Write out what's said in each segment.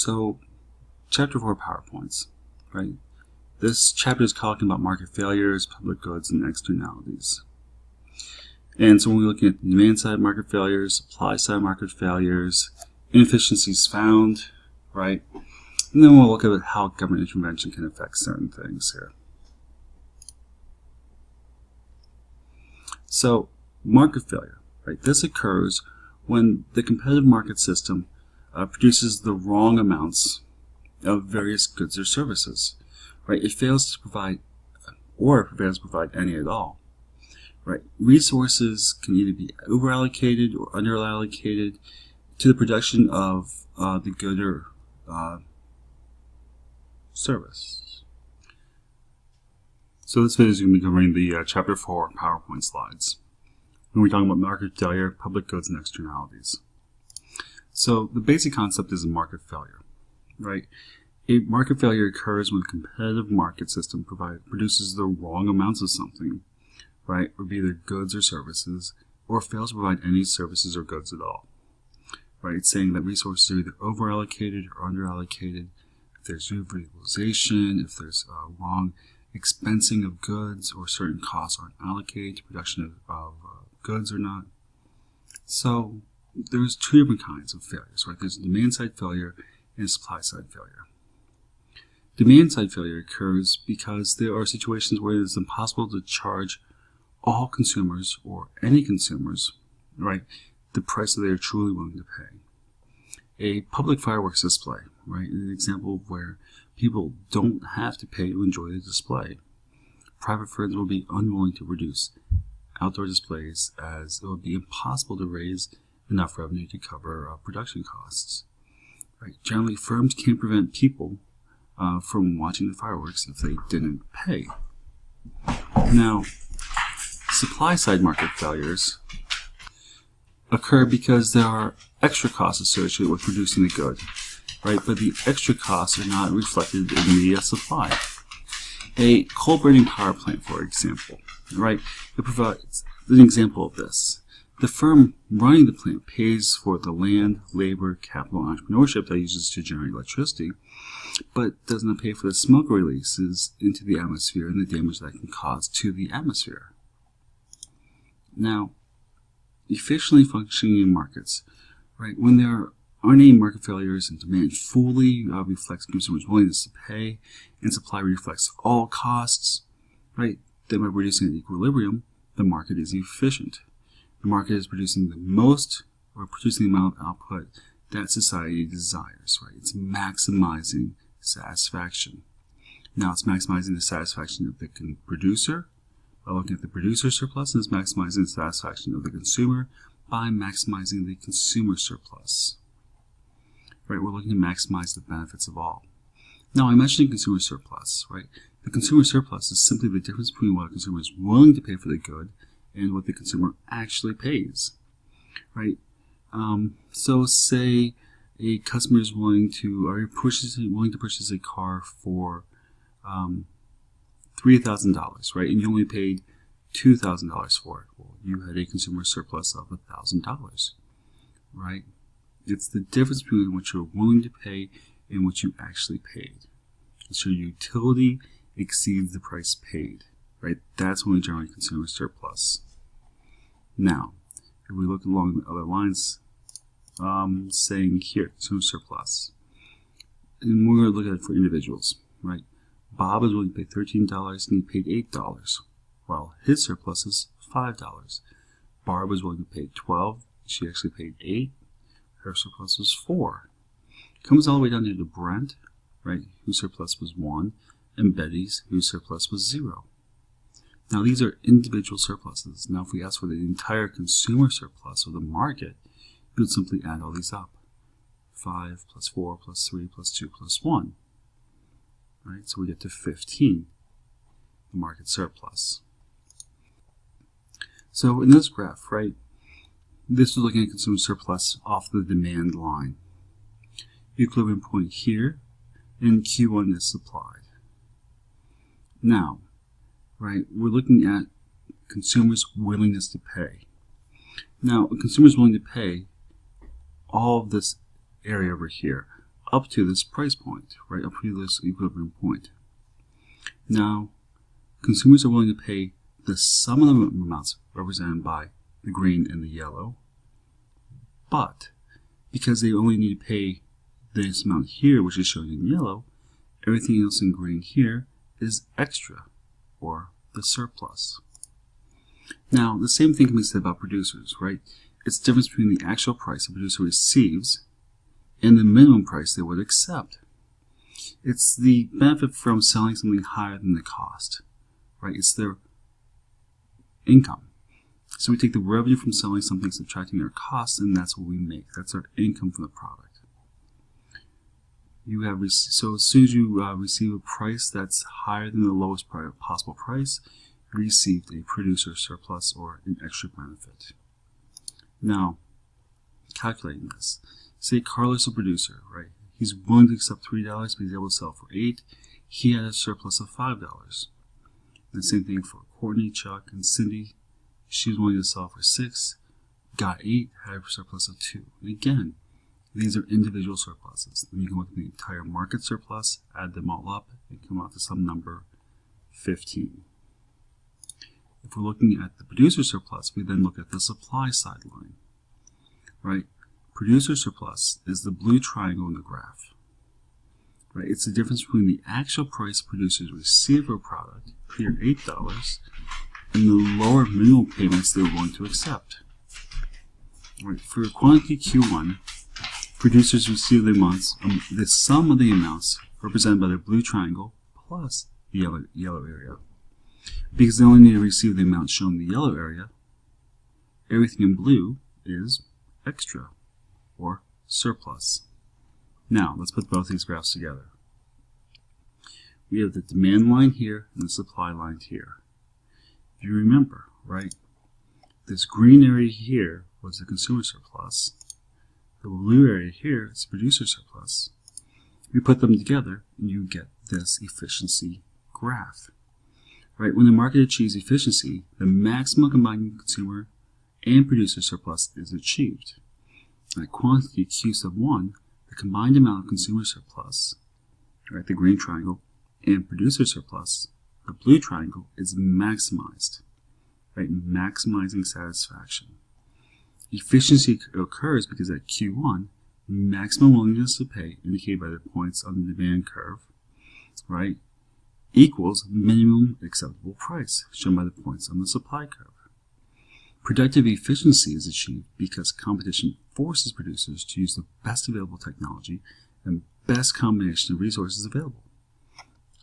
So, Chapter 4 PowerPoints, right? This chapter is talking about market failures, public goods, and externalities. And so when we're looking at the demand side market failures, supply side market failures, inefficiencies found, right? And then we'll look at how government intervention can affect certain things here. So, market failure, right? This occurs when the competitive market system produces the wrong amounts of various goods or services, right? It fails to provide, or it fails to provide any at all, right? Resources can either be overallocated or underallocated to the production of the good or service. So this video is going to be covering the Chapter 4 PowerPoint slides. When we're talking about market failure, public goods, and externalities. So the basic concept is a market failure, right? A market failure occurs when the competitive market system produces the wrong amounts of something, right, of either goods or services, or fails to provide any services or goods at all, right? It's saying that resources are either overallocated or underallocated, if there's overutilization, if there's wrong expensing of goods, or certain costs aren't allocated to production of goods or not. So there's two different kinds of failures, right? There's demand side failure and supply side failure. Demand side failure occurs because there are situations where it is impossible to charge all consumers or any consumers, right, the price that they are truly willing to pay. A public fireworks display, right, is an example of where people don't have to pay to enjoy the display. Private firms will be unwilling to produce outdoor displays as it would be impossible to raise enough revenue to cover production costs. Right? Generally, firms can't prevent people from watching the fireworks if they didn't pay. Now, supply-side market failures occur because there are extra costs associated with producing the good, right? But the extra costs are not reflected in the supply. A coal-burning power plant, for example, right? It provides an example of this. The firm running the plant pays for the land, labor, capital, and entrepreneurship that it uses to generate electricity, but does not pay for the smoke releases into the atmosphere and the damage that can cause to the atmosphere. Now, efficiently functioning markets, right? When there aren't any market failures and demand fully reflects consumers' willingness to pay, and supply reflects all costs, right? Then by reducing an equilibrium, the market is efficient. The market is producing the most, or producing the amount of output that society desires, right? It's maximizing satisfaction. Now it's maximizing the satisfaction of the producer by looking at the producer surplus, and it's maximizing the satisfaction of the consumer by maximizing the consumer surplus. Right? We're looking to maximize the benefits of all. Now I mentioned consumer surplus, right? The consumer surplus is simply the difference between what a consumer is willing to pay for the good and what the consumer actually pays, right? So say a customer is willing to purchase a car for $3,000, right? And you only paid $2,000 for it. Well, you had a consumer surplus of $1,000, right? It's the difference between what you're willing to pay and what you actually paid. So your utility exceeds the price paid, right? That's when we generate consumer surplus. Now, if we look along the other lines, saying here, consumer surplus, and we're going to look at it for individuals, right? Bob is willing to pay $13 and he paid $8, while his surplus is $5. Barb was willing to pay $12, she actually paid $8, her surplus was $4. Comes all the way down to Brent, right, whose surplus was $1, and Betty's, whose surplus was $0. Now these are individual surpluses. Now if we ask for the entire consumer surplus of the market, we would simply add all these up. 5 plus 4 plus 3 plus 2 plus 1. Right? So we get to 15, the market surplus. So in this graph, right, this is looking at consumer surplus off the demand line. Equilibrium point here, and Q1 is supplied. Now, right, we're looking at consumers' willingness to pay. Now, a consumer is willing to pay all of this area over here, up to this price point, right, up to this equilibrium point. Now, consumers are willing to pay the sum of the amounts represented by the green and the yellow, but because they only need to pay this amount here, which is shown in yellow, everything else in green here is extra, or the surplus. Now, the same thing can be said about producers, right? It's the difference between the actual price a producer receives and the minimum price they would accept. It's the benefit from selling something higher than the cost, right? It's their income. So we take the revenue from selling something, subtracting our costs, and that's what we make. That's our income from the product. So as soon as you receive a price that's higher than the lowest possible price, you received a producer surplus or an extra benefit. Now, calculating this. Say Carlos is a producer, right? He's willing to accept $3, but he's able to sell for $8. He had a surplus of $5. And the same thing for Courtney, Chuck, and Cindy. She was willing to sell for $6, got $8, had a surplus of $2. And again, these are individual surpluses. Then you can look at the entire market surplus, add them all up, and come out to some number 15. If we're looking at the producer surplus, we then look at the supply side line, right? Producer surplus is the blue triangle in the graph, right? It's the difference between the actual price producers receive for a product, here $8, and the lower minimum payments they're willing to accept. Right? For quantity Q1, producers receive the amounts, the sum of the amounts represented by the blue triangle plus the yellow area. Because they only need to receive the amount shown in the yellow area, everything in blue is extra, or surplus. Now, let's put both these graphs together. We have the demand line here and the supply line here. If you remember, right, this green area here was the consumer surplus. The blue area here is the producer surplus. You put them together and you get this efficiency graph. Right? When the market achieves efficiency, the maximum combined consumer and producer surplus is achieved. At quantity Q sub 1, the combined amount of consumer surplus, right, the green triangle, and producer surplus, the blue triangle, is maximized. Right? Maximizing satisfaction. Efficiency occurs because at Q1, maximum willingness to pay, indicated by the points on the demand curve, right, equals minimum acceptable price, shown by the points on the supply curve. Productive efficiency is achieved because competition forces producers to use the best available technology and best combination of resources available.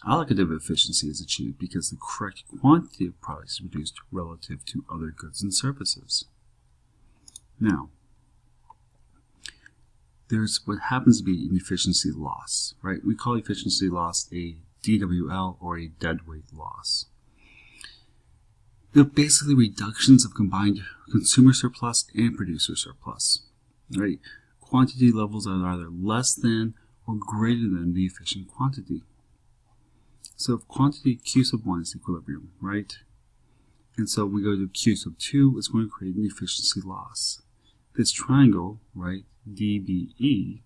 Allocative efficiency is achieved because the correct quantity of products is produced relative to other goods and services. Now, there's what happens to be an efficiency loss, right? We call efficiency loss a DWL, or a deadweight loss. They're basically reductions of combined consumer surplus and producer surplus, right? Quantity levels are either less than or greater than the efficient quantity. So if quantity Q sub 1 is equilibrium, right? And so we go to Q sub 2, it's going to create an efficiency loss. This triangle, right, DBE,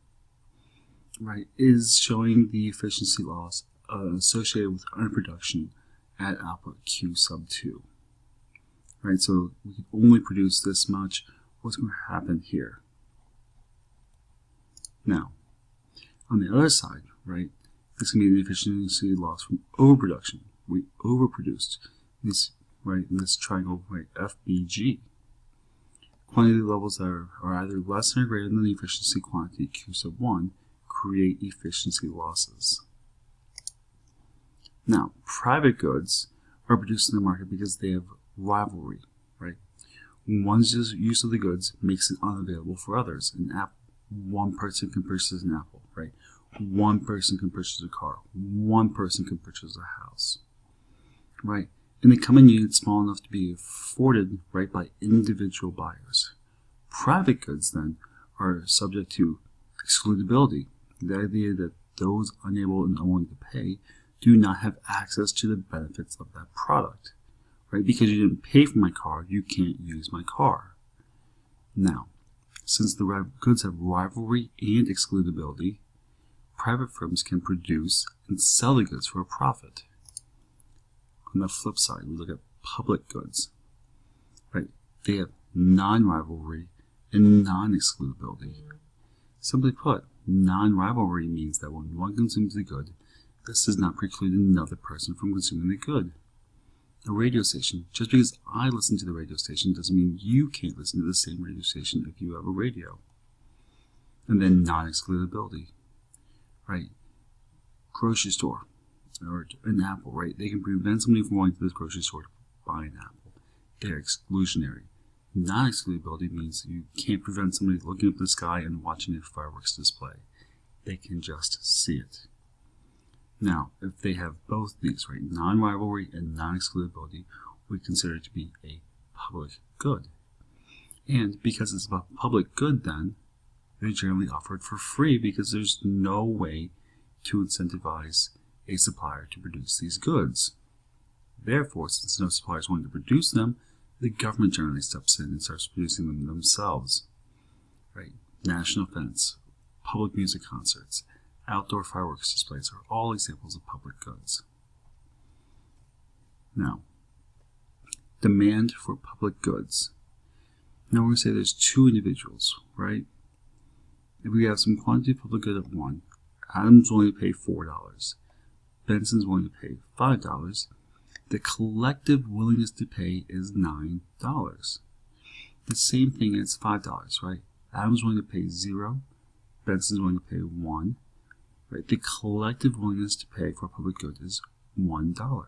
right, is showing the efficiency loss associated with underproduction at output Q sub 2. Right, so we can only produce this much. What's going to happen here? Now, on the other side, right, this can be an efficiency loss from overproduction. We overproduced this, right, in this triangle, right, FBG. Quantity levels that are either less than or greater than the efficiency quantity Q sub 1 create efficiency losses. Now, private goods are produced in the market because they have rivalry, right? One's use of the goods makes it unavailable for others. An apple, one person can purchase an apple, right? One person can purchase a car. One person can purchase a house, right? And they come in units small enough to be afforded, right, by individual buyers. Private goods, then, are subject to excludability, the idea that those unable and unwilling to pay do not have access to the benefits of that product, right? Because you didn't pay for my car, you can't use my car. Now, since the goods have rivalry and excludability, private firms can produce and sell the goods for a profit. On the flip side, we look at public goods, right? They have non-rivalry and non-excludability. Simply put, non-rivalry means that when one consumes the good, this does not preclude another person from consuming the good. A radio station, just because I listen to the radio station doesn't mean you can't listen to the same radio station if you have a radio. And then non-excludability, right? Grocery store or an apple, right? They can prevent somebody from going to this grocery store to buy an apple. They're exclusionary. Non-excludability means you can't prevent somebody looking up the sky and watching a fireworks display. They can just see it. Now, if they have both these, right, non-rivalry and non-excludability, we consider it to be a public good. And because it's a public good, then they're generally offered for free because there's no way to incentivize a supplier to produce these goods. Therefore, since no supplier is willing to produce them, the government generally steps in and starts producing them themselves. Right? National events, public music concerts, outdoor fireworks displays are all examples of public goods. Now, demand for public goods. Now we're going to say there's two individuals, right? If we have some quantity of public good of 1, Adam's willing to pay $4, Benson's willing to pay $5, the collective willingness to pay is $9. The same thing is $5, right? Adam's willing to pay 0, Benson's willing to pay 1, right? The collective willingness to pay for a public good is $1.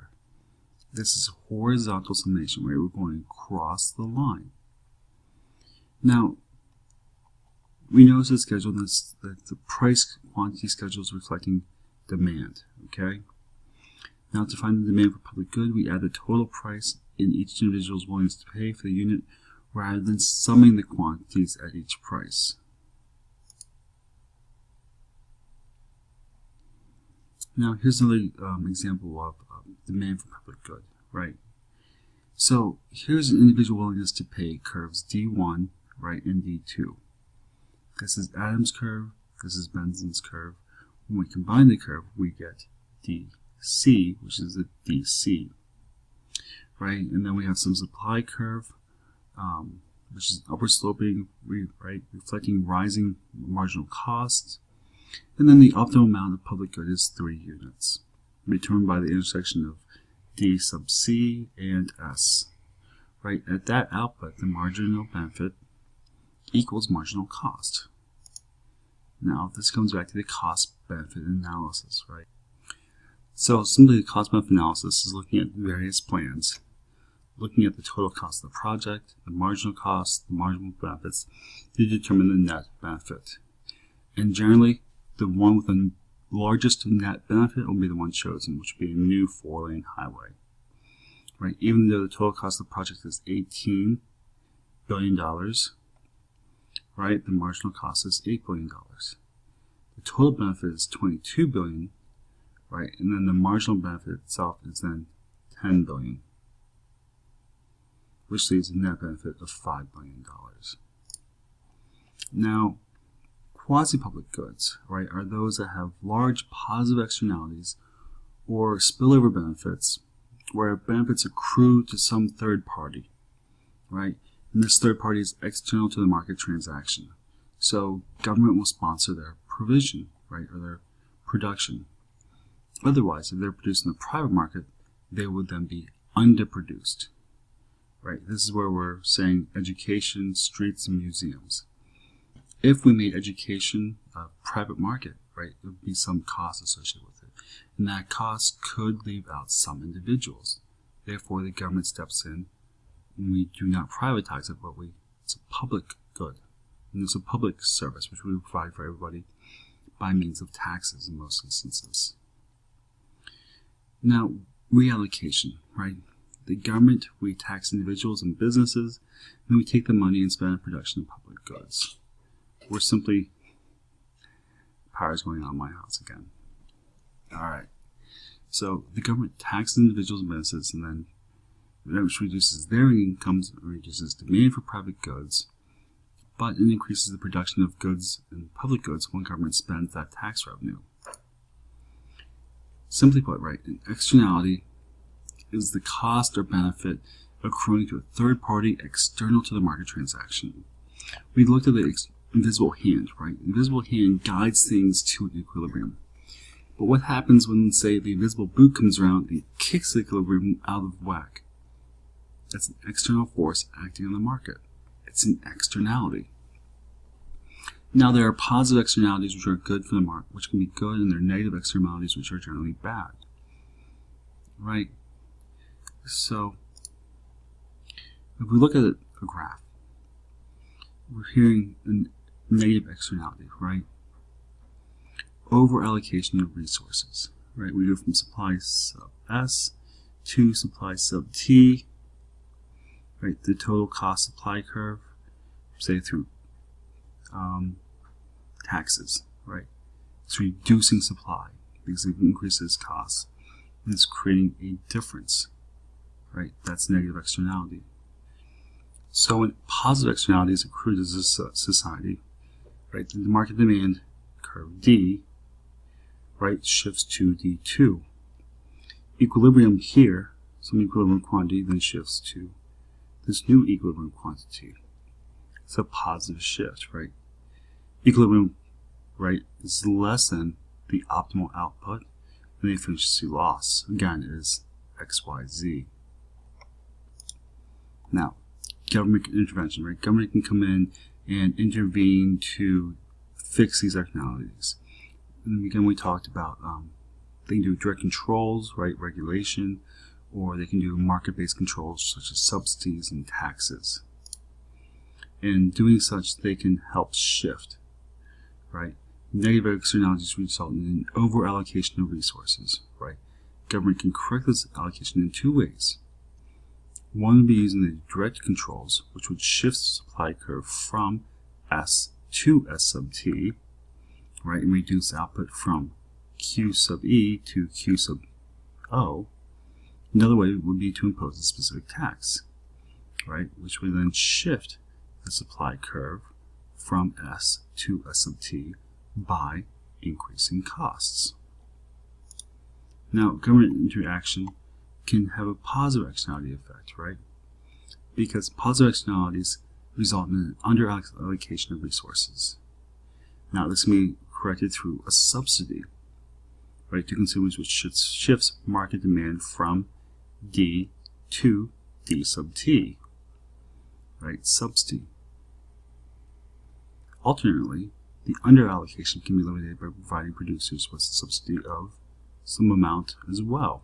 This is horizontal summation, right? We're going across the line. Now, we notice the schedule that the price quantity schedule is reflecting demand, okay? Now to find the demand for public good, we add the total price in each individual's willingness to pay for the unit rather than summing the quantities at each price. Now here's another example of demand for public good, right? So here's an individual willingness to pay curves D1, right, and D2. This is Adam's curve, this is Benson's curve. When we combine the curve, we get DC, which is the DC, right? And then we have some supply curve, which is upward sloping, right, reflecting rising marginal costs. And then the optimal amount of public good is 3 units, determined by the intersection of D sub C and S, right? At that output, the marginal benefit equals marginal cost. Now, this comes back to the cost-benefit analysis, right? So, simply the cost-benefit analysis is looking at various plans, looking at the total cost of the project, the marginal cost, the marginal benefits, to determine the net benefit. And generally, the one with the largest net benefit will be the one chosen, which will be a new 4-lane highway, right? Even though the total cost of the project is $18 billion, right, the marginal cost is $8 billion. The total benefit is $22 billion, right, and then the marginal benefit itself is then $10 billion, which leaves a net benefit of $5 billion. Now, quasi-public goods, right, are those that have large positive externalities or spillover benefits where benefits accrue to some third party, right? And this third party is external to the market transaction. So government will sponsor their provision, right, or their production. Otherwise, if they're produced in the private market, they would then be underproduced, right? This is where we're saying education, streets, and museums. If we made education a private market, right, there would be some cost associated with it. And that cost could leave out some individuals. Therefore, the government steps in. We do not privatize it, but it's a public good. And it's a public service which we provide for everybody by means of taxes in most instances. Now, reallocation, right? The government, we tax individuals and businesses, and we take the money and spend on production of public goods. We're simply, power's going on in my house again. Alright, so the government taxes individuals and businesses, and then which reduces their incomes, reduces demand for private goods, but it increases the production of goods and public goods when government spends that tax revenue. Simply put, right, an externality is the cost or benefit accruing to a third party external to the market transaction. We looked at the invisible hand, right? The invisible hand guides things to an equilibrium. But what happens when, say, the invisible boot comes around and kicks the equilibrium out of whack? That's an external force acting on the market. It's an externality. Now, there are positive externalities which are good for the market, which can be good, and there are negative externalities which are generally bad. Right? So, if we look at a graph, we're hearing a negative externality, right? Over allocation of resources, right? We go from supply sub S to supply sub T, right? The total cost supply curve, say through taxes, right? It's reducing supply because it increases costs. And it's creating a difference, right? That's negative externality. So when positive externalities accrue to this society, right, the market demand curve D, right, shifts to D2. Equilibrium here, some equilibrium quantity, then shifts to this new equilibrium quantity. It's a positive shift, right? Equilibrium, right, is less than the optimal output, and the efficiency loss, again, is XYZ. Now, government intervention, right? Government can come in and intervene to fix these externalities. And again, we talked about they can do direct controls, right, regulation, or they can do market-based controls such as subsidies and taxes. And doing such, they can help shift, right? Negative externalities result in an over-allocation of resources, right? Government can correct this allocation in two ways. One would be using the direct controls, which would shift the supply curve from S to S sub T, right, and reduce output from Q sub E to Q sub O. Another way would be to impose a specific tax, right, which would then shift the supply curve from S to S sub T by increasing costs. Now, government interaction can have a positive externality effect, right? Because positive externalities result in an under-allocation of resources. Now, this can be corrected through a subsidy, right, to consumers, which shifts market demand from D to D sub T, right? Subsidy. Alternately, the under-allocation can be eliminated by providing producers with a subsidy of some amount as well,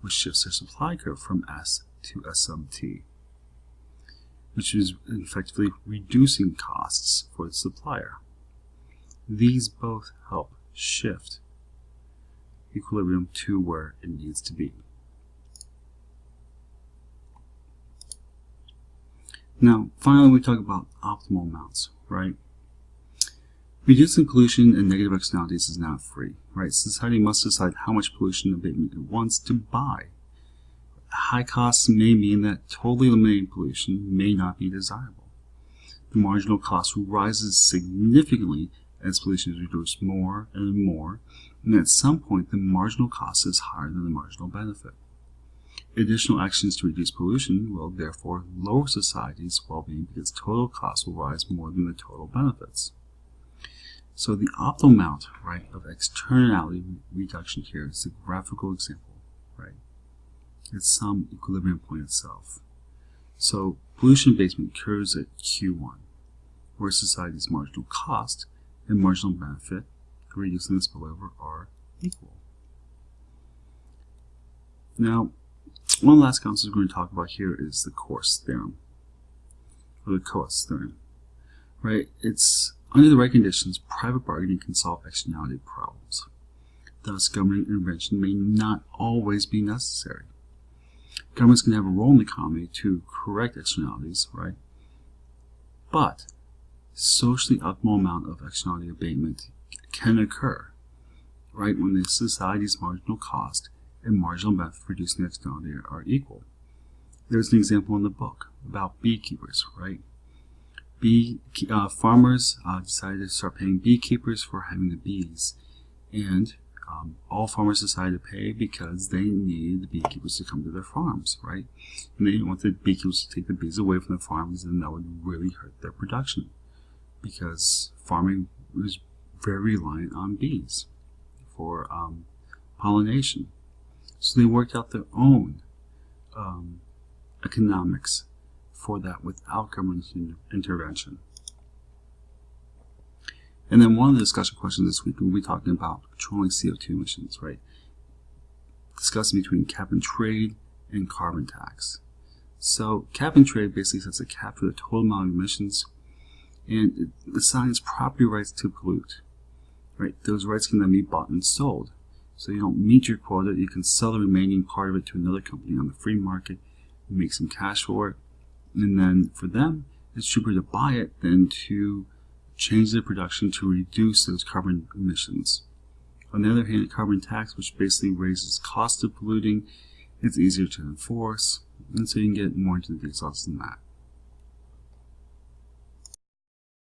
which shifts their supply curve from S to S sub T, which is effectively reducing costs for the supplier. These both help shift equilibrium to where it needs to be. Now, finally, we talk about optimal amounts, right? Reducing pollution and negative externalities is not free, right? Society must decide how much pollution abatement it wants to buy. High costs may mean that totally eliminating pollution may not be desirable. The marginal cost rises significantly as pollution is reduced more and more, and at some point the marginal cost is higher than the marginal benefit. Additional actions to reduce pollution will therefore lower society's well-being because total costs will rise more than the total benefits. So the optimal amount, right, of externality reduction here is a graphical example, right? It's some equilibrium point itself. So pollution abatement occurs at Q1, where society's marginal cost and marginal benefit reducing the spillover are equal. Now, one of the last concepts we're going to talk about here is the Coase theorem, or the Coase theorem, right? It's under the right conditions, private bargaining can solve externality problems. Thus, government intervention may not always be necessary. Governments can have a role in the economy to correct externalities, right? But socially optimal amount of externality abatement can occur, right, when the society's marginal cost and marginal benefit for reducing the externality are equal. There's an example in the book about beekeepers, right? Farmers decided to start paying beekeepers for having the bees, and all farmers decided to pay because they need the beekeepers to come to their farms, right? And they didn't want the beekeepers to take the bees away from their farms, and that would really hurt their production, because farming was very reliant on bees for pollination. So they worked out their own economics for that without government intervention. And then one of the discussion questions this week, we'll be talking about controlling CO2 emissions, right? Discussing between cap and trade and carbon tax. So cap and trade basically sets a cap for the total amount of emissions, and it assigns property rights to pollute, right? Those rights can then be bought and sold. So you don't meet your quota, you can sell the remaining part of it to another company on the free market, make some cash for it, and then for them, it's cheaper to buy it than to change their production to reduce those carbon emissions. On the other hand, carbon tax, which basically raises cost of polluting, it's easier to enforce, and so you can get more into the details than that.